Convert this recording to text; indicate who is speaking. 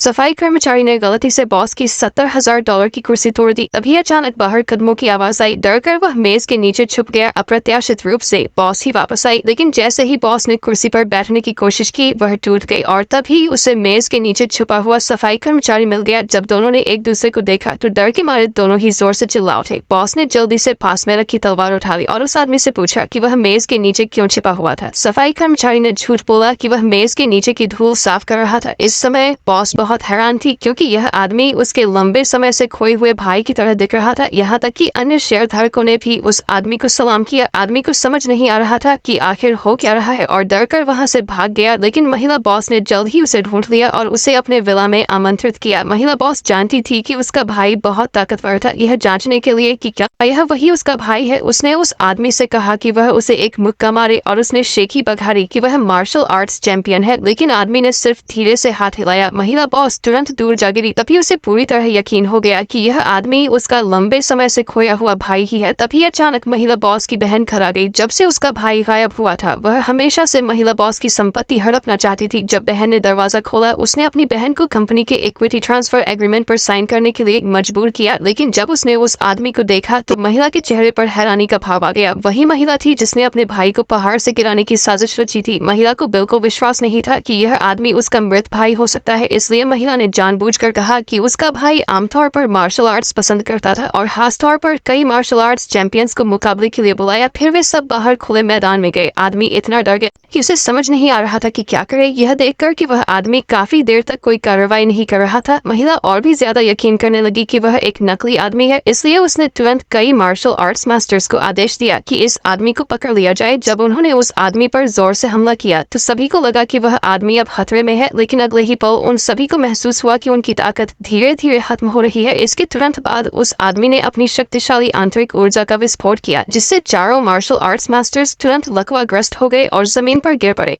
Speaker 1: सफाई कर्मचारी ने गलती से बॉस की $70,000 की कुर्सी तोड़ दी। तभी अचानक बाहर कदमों की आवाज आई। डर कर वह मेज के नीचे छुप गया। अप्रत्याशित रूप से बॉस ही वापस आई, लेकिन जैसे ही बॉस ने कुर्सी पर बैठने की कोशिश की वह टूट गई और तभी उसे मेज के नीचे छुपा हुआ सफाई कर्मचारी मिल गया। जब दोनों ने एक दूसरे को देखा तो डर के मारे दोनों ही जोर से चिल्ला उठे। बॉस ने जल्दी से पास में रखी तलवार उठा ली और उस आदमी से पूछा कि वह मेज के नीचे क्यों छिपा हुआ था। सफाई कर्मचारी ने झूठ बोला कि वह मेज के नीचे की धूल साफ कर रहा था। इस समय बॉस बहुत हैरान थी, क्योंकि यह आदमी उसके लंबे समय से खोए हुए भाई की तरह दिख रहा था। यहाँ तक कि अन्य शेयर धारकों ने भी उस आदमी को सलाम किया। आदमी को समझ नहीं आ रहा था कि आखिर हो क्या रहा है और डर कर वहाँ से भाग गया, लेकिन महिला बॉस ने जल्द ही उसे ढूंढ लिया और उसे अपने विला में आमंत्रित किया। महिला बॉस जानती थी कि उसका भाई बहुत ताकतवर था। यह जांचने के लिए कि क्या यह वही उसका भाई है, उसने उस आदमी से कहा कि वह उसे एक मुक्का मारे और उसने शेखी बघारी कि वह मार्शल आर्ट्स चैंपियन है, लेकिन आदमी ने सिर्फ धीरे से हाथ हिलाया। महिला बॉस तुरंत दूर जा गिरी। तभी उसे पूरी तरह यकीन हो गया कि यह आदमी उसका लंबे समय से खोया हुआ भाई ही है। तभी अचानक महिला बॉस की बहन घर आ गई। जब से उसका भाई गायब हुआ था वह हमेशा से महिला बॉस की संपत्ति हड़पना चाहती थी। जब बहन ने दरवाजा खोला उसने अपनी बहन को कंपनी के इक्विटी ट्रांसफर एग्रीमेंट पर साइन करने के लिए मजबूर किया, लेकिन जब उसने उस आदमी को देखा तो महिला के चेहरे पर हैरानी का भाव आ गया। वही महिला थी जिसने अपने भाई को पहाड़ से गिराने की साजिश रची थी। महिला को बिल्कुल विश्वास नहीं था कि यह आदमी उसका मृत भाई हो सकता है, इसलिए महिला ने जानबूझकर कहा कि उसका भाई आमतौर पर मार्शल आर्ट्स पसंद करता था और खास तौर पर कई मार्शल आर्ट्स चैंपियंस को मुकाबले के लिए बुलाया। फिर वे सब बाहर खुले मैदान में गए। आदमी इतना डर गया कि उसे समझ नहीं आ रहा था कि क्या करे। यह देखकर कि वह आदमी काफी देर तक कोई कार्रवाई नहीं कर रहा था, महिला और भी ज्यादा यकीन करने लगी कि वह एक नकली आदमी है। इसलिए उसने तुरंत कई मार्शल आर्ट्स मास्टर्स को आदेश दिया कि इस आदमी को पकड़ लिया जाए। जब उन्होंने उस आदमी पर जोर से हमला किया तो सभी को लगा कि वह आदमी अब खतरे में है, लेकिन अगले ही पल उन सभी को महसूस हुआ कि उनकी ताकत धीरे धीरे खत्म हो रही है। इसके तुरंत बाद उस आदमी ने अपनी शक्तिशाली आंतरिक ऊर्जा का विस्फोट किया, जिससे चारों मार्शल आर्ट्स मास्टर्स तुरंत लकवाग्रस्त हो गए और जमीन पर गिर पड़े।